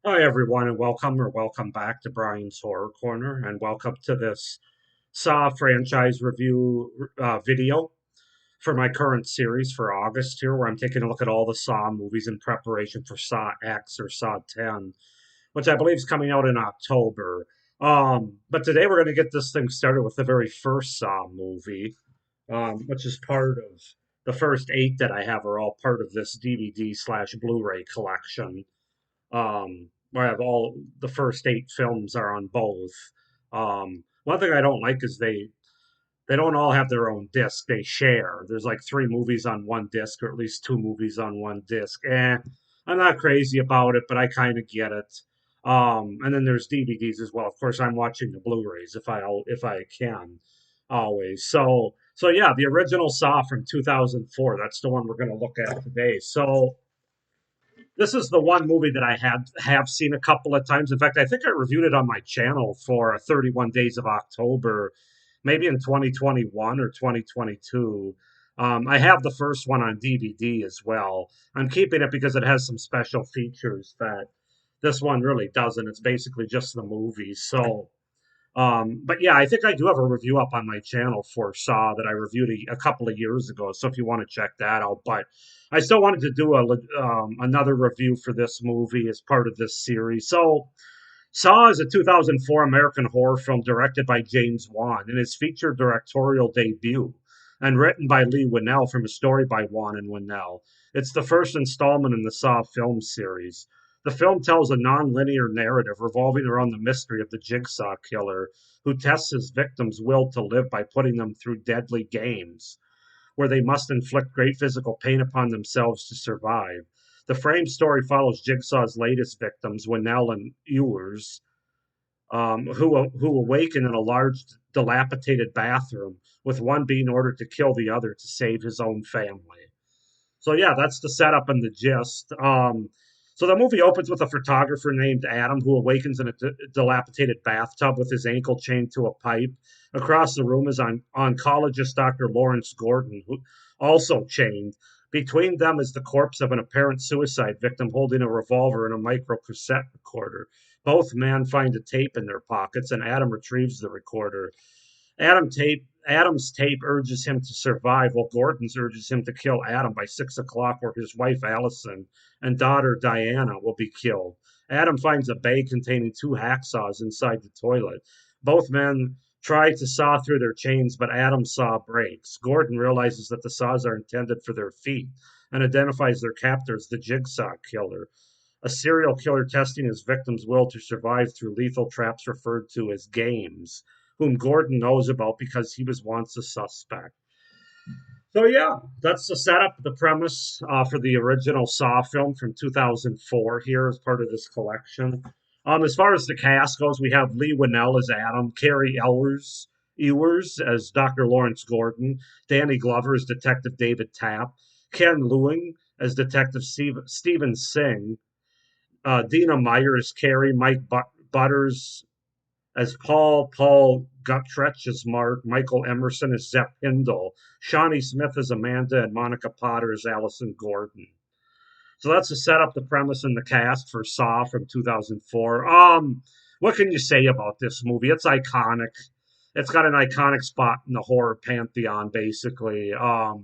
Hi, everyone, and welcome back to Brian's Horror Corner, and welcome to this Saw franchise review video for my current series for August here, where I'm taking a look at all the Saw movies in preparation for Saw X or Saw 10, which I believe is coming out in October. But today we're going to get this thing started with the very first Saw movie, which is part of the first eight that I have are all part of this DVD slash Blu-ray collection, where I have all the first eight films are on both. One thing I don't like is they don't all have their own disc. They share. There's like three movies on one disc, or at least two movies on one disc. I'm not crazy about it, but I kind of get it. And then there's DVDs as well. Of course, I'm watching the Blu-rays if I can, always. So yeah, the original Saw from 2004. That's the one we're going to look at today. So this is the one movie that I have seen a couple of times. In fact, I think I reviewed it on my channel for 31 Days of October, maybe in 2021 or 2022. I have the first one on DVD as well. I'm keeping it because it has some special features that this one really doesn't. It's basically just the movie. But yeah, I think I do have a review up on my channel for Saw that I reviewed a couple of years ago. So if you want to check that out, but I still wanted to do another review for this movie as part of this series. So Saw is a 2004 American horror film directed by James Wan and his feature directorial debut, and written by Lee Winnell from a story by Wan and Winnell. It's the first installment in the Saw film series. The film tells a non-linear narrative revolving around the mystery of the Jigsaw Killer, who tests his victims' will to live by putting them through deadly games where they must inflict great physical pain upon themselves to survive. The frame story follows Jigsaw's latest victims, Winnell and Ewers, who awaken in a large, dilapidated bathroom, with one being ordered to kill the other to save his own family. So yeah, that's the setup and the gist. So the movie opens with a photographer named Adam who awakens in a dilapidated bathtub with his ankle chained to a pipe. Across the room is oncologist Dr. Lawrence Gordon, who also chained. Between them is the corpse of an apparent suicide victim holding a revolver and a micro cassette recorder. Both men find a tape in their pockets, and Adam retrieves the recorder. Adam's tape urges him to survive, while Gordon's urges him to kill Adam by 6 o'clock, where his wife Allison and daughter Diana will be killed. Adam finds a bag containing two hacksaws inside the toilet. Both men try to saw through their chains, but Adam's saw breaks. Gordon realizes that the saws are intended for their feet and identifies their captor as the Jigsaw Killer, a serial killer testing his victims' will to survive through lethal traps referred to as games, whom Gordon knows about because he was once a suspect. So yeah, that's the setup, the premise for the original Saw film from 2004 here as part of this collection. As far as the cast goes, we have Lee Winnell as Adam, Ewers as Dr. Lawrence Gordon, Danny Glover as Detective David Tapp, Ken Lewing as Detective Stephen Singh, Dina Meyer as Carrie, Butters as Paul Guttreich as Mark, Michael Emerson as Zepp Hindle, Shawnee Smith as Amanda, and Monica Potter as Allison Gordon. So that's the setup, the premise, and the cast for Saw from 2004. What can you say about this movie? It's iconic. It's got an iconic spot in the horror pantheon, basically. For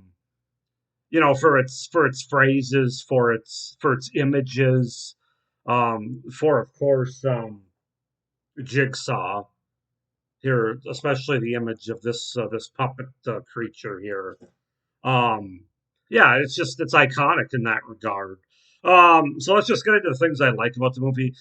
its phrases, for its images, for of course Jigsaw here, especially the image of this puppet creature here. Um, yeah, it's iconic in that regard. So let's just get into the things I like about the movie.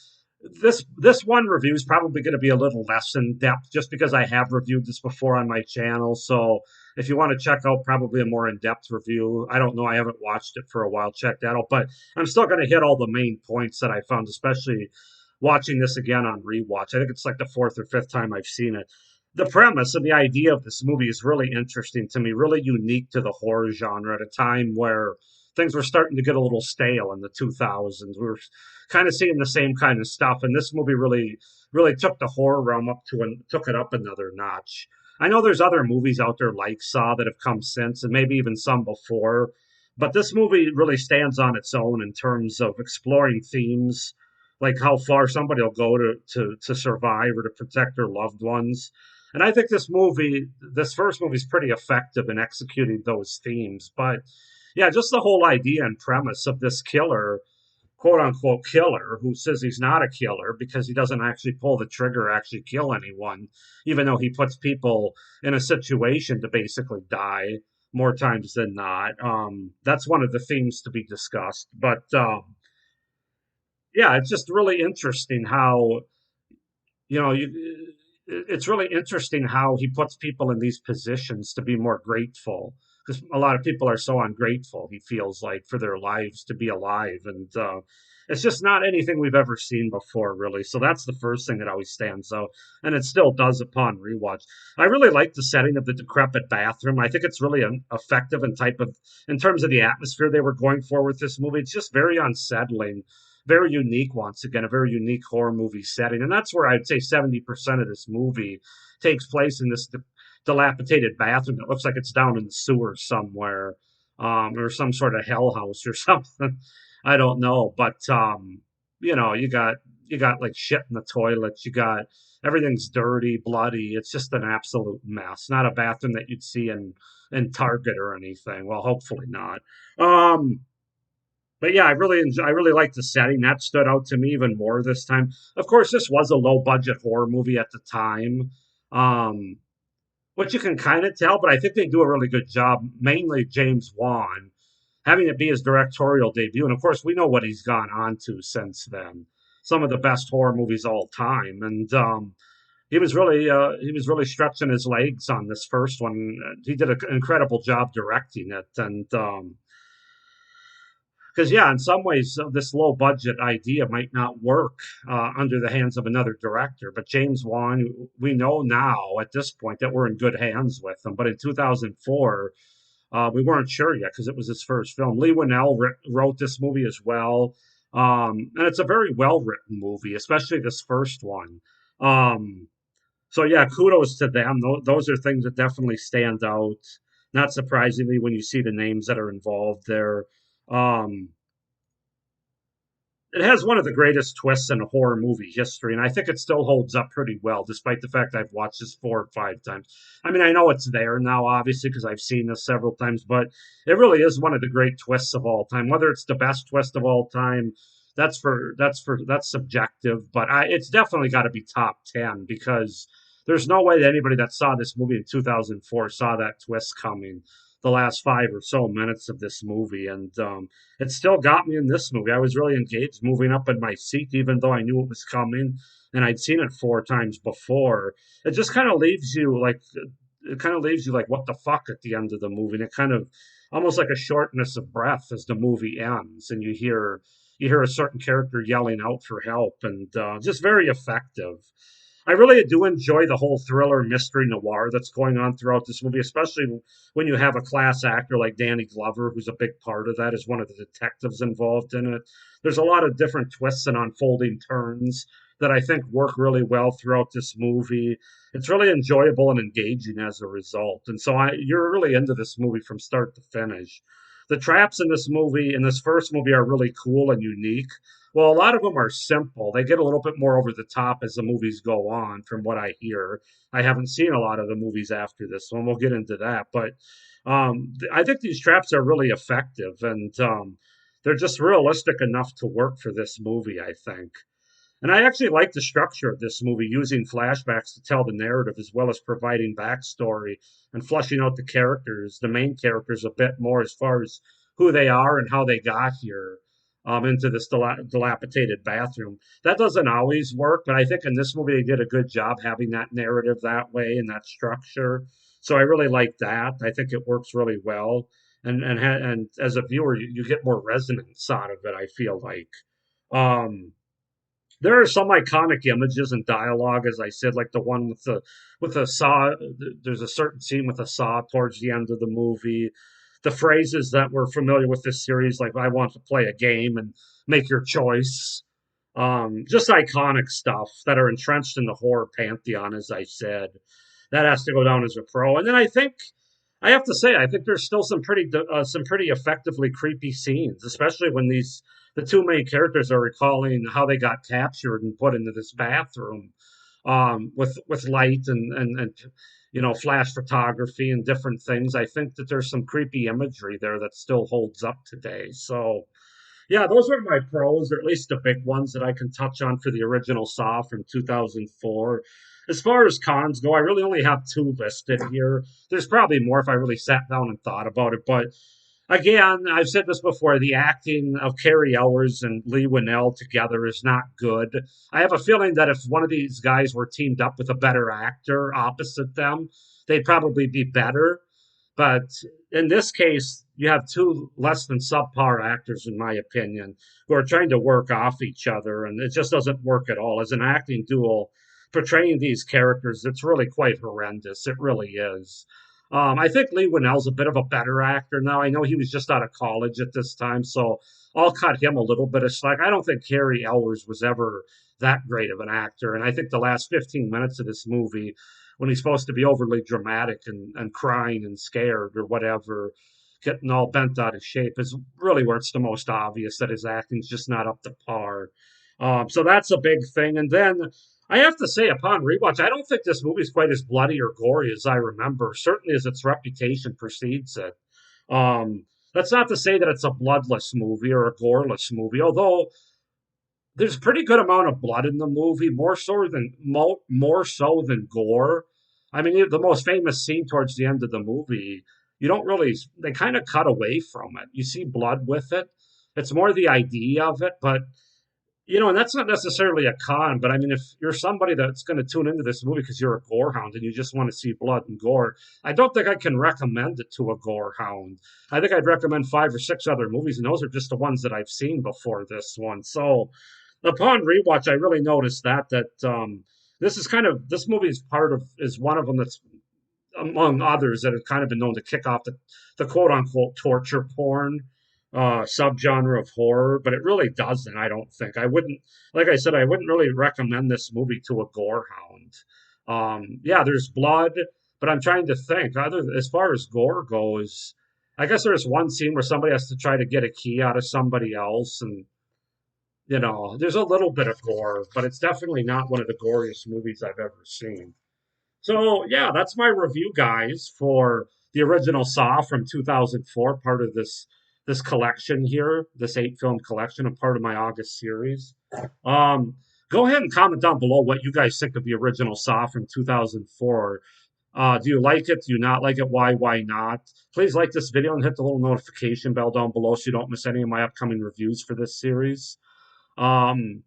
This one review is probably going to be a little less in depth, just because I have reviewed this before on my channel. So if you want to check out probably a more in depth review, I don't know, I haven't watched it for a while. Check that out, but I'm still going to hit all the main points that I found, especially watching this again on rewatch. I think it's like the fourth or fifth time I've seen it. The premise and the idea of this movie is really interesting to me, really unique to the horror genre at a time where things were starting to get a little stale in the 2000s. We were kind of seeing the same kind of stuff, and this movie really took the horror realm took it up another notch. I know there's other movies out there like Saw that have come since, and maybe even some before, but this movie really stands on its own in terms of exploring themes like how far somebody will go to survive or to protect their loved ones. And I think this first movie is pretty effective in executing those themes. But yeah, just the whole idea and premise of this killer, quote unquote killer, who says he's not a killer because he doesn't actually pull the trigger or actually kill anyone, even though he puts people in a situation to basically die more times than not. That's one of the themes to be discussed. But yeah, it's just really interesting how it's really interesting how he puts people in these positions to be more grateful, because a lot of people are so ungrateful, he feels like, for their lives to be alive. And it's just not anything we've ever seen before, really. So that's the first thing that always stands out, and it still does upon rewatch. I really like the setting of the decrepit bathroom. I think it's really effective in terms of the atmosphere they were going for with this movie. It's just very unsettling, very unique, once again, a very unique horror movie setting. And that's where I'd say 70% of this movie takes place in this dilapidated bathroom that looks like it's down in the sewers somewhere, or some sort of hell house or something. I don't know. But, you got like shit in the toilets. You got everything's dirty, bloody. It's just an absolute mess. Not a bathroom that you'd see in Target or anything. Well, hopefully not. Um, but yeah, I really liked the setting. That stood out to me even more this time. Of course, this was a low budget horror movie at the time, um, which you can kind of tell. But I think they do a really good job. Mainly James Wan, having it be his directorial debut, and of course, we know what he's gone on to since then. Some of the best horror movies all time, and he was really stretching his legs on this first one. He did an incredible job directing it, and because yeah, in some ways, this low budget idea might not work under the hands of another director. But James Wan, we know now at this point that we're in good hands with him. But in 2004, we weren't sure yet because it was his first film. Lee Winnell wrote this movie as well, and it's a very well written movie, especially this first one. Um, so yeah, kudos to them. Those are things that definitely stand out. Not surprisingly, when you see the names that are involved there. Um, it has one of the greatest twists in horror movie history, and I think it still holds up pretty well, despite the fact I've watched this 4 or 5 times. I mean, I know it's there now, obviously, because I've seen this several times, but it really is one of the great twists of all time. Whether it's the best twist of all time, that's subjective, but it's definitely got to be top 10, because there's no way that anybody that saw this movie in 2004 saw that twist coming. The last 5 or so minutes of this movie, and it still got me in this movie. I was really engaged, moving up in my seat, even though I knew it was coming and I'd seen it 4 times before. It just kind of leaves you like, what the fuck at the end of the movie, and it kind of almost like a shortness of breath as the movie ends, and you hear a certain character yelling out for help, and just very effective. I really do enjoy the whole thriller mystery noir that's going on throughout this movie, especially when you have a class actor like Danny Glover, who's a big part of that, as one of the detectives involved in it. There's a lot of different twists and unfolding turns that I think work really well throughout this movie. It's really enjoyable and engaging as a result. And so you're really into this movie from start to finish. The traps in this first movie, are really cool and unique. Well, a lot of them are simple. They get a little bit more over the top as the movies go on, from what I hear. I haven't seen a lot of the movies after this one. We'll get into that. But I think these traps are really effective, and they're just realistic enough to work for this movie, I think. And I actually like the structure of this movie, using flashbacks to tell the narrative, as well as providing backstory and fleshing out the main characters, a bit more as far as who they are and how they got here, into this dilapidated bathroom. That doesn't always work, but I think in this movie they did a good job having that narrative that way and that structure. So I really like that. I think it works really well. And as a viewer, you get more resonance out of it, I feel like. Um, there are some iconic images and dialogue, as I said, like the one with the saw. There's a certain scene with a saw towards the end of the movie. The phrases that we're familiar with this series, like "I want to play a game" and "make your choice," just iconic stuff that are entrenched in the horror pantheon. As I said, that has to go down as a pro. And then I have to say, I think there's still some pretty effectively creepy scenes, especially when the two main characters are recalling how they got captured and put into this bathroom, with light and flash photography and different things. I think that there's some creepy imagery there that still holds up today. So yeah, those are my pros, or at least the big ones that I can touch on for the original Saw from 2004. As far as cons go, I really only have two listed here. There's probably more if I really sat down and thought about it, but again, I've said this before, the acting of Carrie Elwes and Lee Winnell together is not good. I have a feeling that if one of these guys were teamed up with a better actor opposite them, they'd probably be better. But in this case, you have two less than subpar actors, in my opinion, who are trying to work off each other, and it just doesn't work at all. As an acting duo, portraying these characters, it's really quite horrendous. It really is. I think Lee Winnell's a bit of a better actor now. I know he was just out of college at this time, so I'll cut him a little bit of slack. I don't think Carrie Elwes was ever that great of an actor, and I think the last 15 minutes of this movie, when he's supposed to be overly dramatic and crying and scared or whatever, getting all bent out of shape, is really where it's the most obvious that his acting's just not up to par. So that's a big thing. And then I have to say, upon rewatch, I don't think this movie is quite as bloody or gory as I remember, certainly as its reputation precedes it. That's not to say that it's a bloodless movie or a goreless movie, although there's a pretty good amount of blood in the movie, more so than gore. I mean, the most famous scene towards the end of the movie, you don't really they kind of cut away from it. You see blood with it. It's more the idea of it, but and that's not necessarily a con, but I mean, if you're somebody that's going to tune into this movie because you're a gore hound and you just want to see blood and gore, I don't think I can recommend it to a gore hound. I think I'd recommend five or six other movies, and those are just the ones that I've seen before this one. So upon rewatch, I really noticed that this movie is one of them that's among others that have kind of been known to kick off the quote unquote torture porn subgenre of horror, but it really doesn't. I don't think I wouldn't, like I said, I wouldn't really recommend this movie to a gore hound. Yeah, there's blood, but I'm trying to think. As far as gore goes, I guess there's one scene where somebody has to try to get a key out of somebody else, and there's a little bit of gore, but it's definitely not one of the goriest movies I've ever seen. So yeah, that's my review, guys, for the original Saw from 2004, part of this collection here, this 8 film collection, and part of my August series. Um, Go ahead and comment down below what you guys think of the original Saw from 2004. Do you like it? Do you not like it? Why? Why not? Please like this video and hit the little notification bell down below so you don't miss any of my upcoming reviews for this series. Um,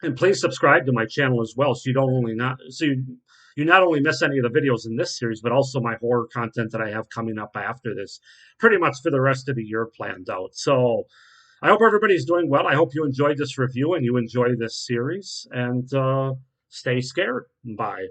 and please subscribe to my channel as well, so you not only miss any of the videos in this series, but also my horror content that I have coming up after this, pretty much for the rest of the year planned out. So I hope everybody's doing well. I hope you enjoyed this review and you enjoy this series. And stay scared. Bye.